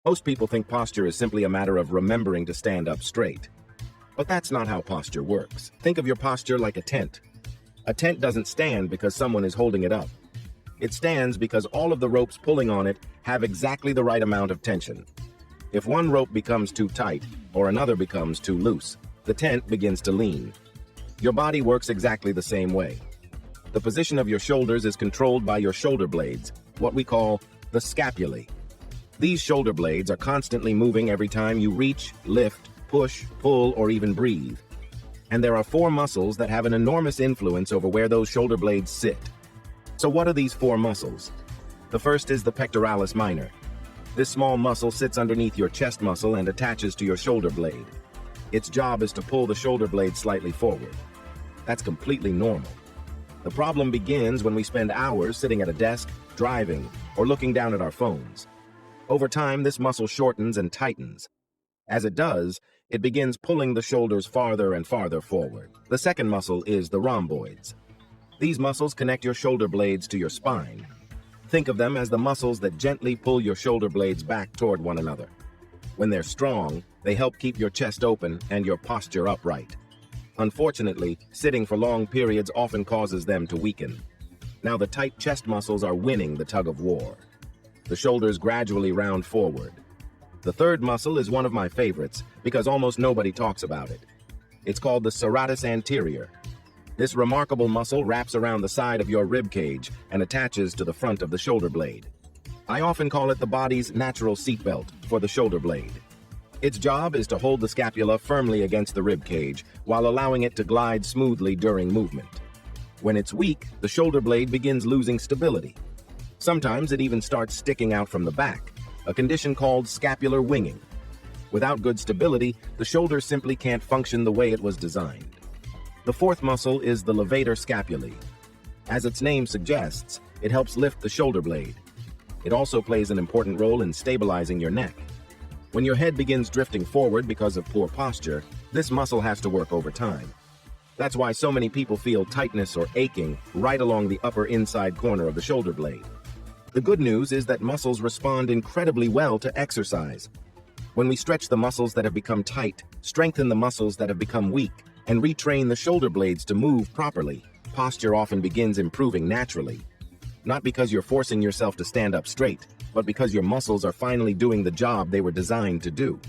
Most people think posture is simply a matter of remembering to stand up straight. But that's not how posture works. Think of your posture like a tent. A tent doesn't stand because someone is holding it up. It stands because all of the ropes pulling on it have exactly the right amount of tension. If one rope becomes too tight or another becomes too loose, the tent begins to lean. Your body works exactly the same way. The position of your shoulders is controlled by your shoulder blades, what we call the scapulae. These shoulder blades are constantly moving every time you reach, lift, push, pull, or even breathe. And there are 4 muscles that have an enormous influence over where those shoulder blades sit. So what are these 4 muscles? The first is the pectoralis minor. This small muscle sits underneath your chest muscle and attaches to your shoulder blade. Its job is to pull the shoulder blade slightly forward. That's completely normal. The problem begins when we spend hours sitting at a desk, driving, or looking down at our phones. Over time, this muscle shortens and tightens. As it does, it begins pulling the shoulders farther and farther forward. The second muscle is the rhomboids. These muscles connect your shoulder blades to your spine. Think of them as the muscles that gently pull your shoulder blades back toward one another. When they're strong, they help keep your chest open and your posture upright. Unfortunately, sitting for long periods often causes them to weaken. Now the tight chest muscles are winning the tug of war. The shoulders gradually round forward. The third muscle is one of my favorites because almost nobody talks about it. It's called the serratus anterior. This remarkable muscle wraps around the side of your rib cage and attaches to the front of the shoulder blade. I often call it the body's natural seatbelt for the shoulder blade. Its job is to hold the scapula firmly against the rib cage while allowing it to glide smoothly during movement. When it's weak, the shoulder blade begins losing stability. Sometimes it even starts sticking out from the back, a condition called scapular winging. Without good stability, the shoulder simply can't function the way it was designed. The fourth muscle is the levator scapulae. As its name suggests, it helps lift the shoulder blade. It also plays an important role in stabilizing your neck. When your head begins drifting forward because of poor posture, this muscle has to work overtime. That's why so many people feel tightness or aching right along the upper inside corner of the shoulder blade. The good news is that muscles respond incredibly well to exercise. When we stretch the muscles that have become tight, strengthen the muscles that have become weak, and retrain the shoulder blades to move properly, posture often begins improving naturally. Not because you're forcing yourself to stand up straight, but because your muscles are finally doing the job they were designed to do.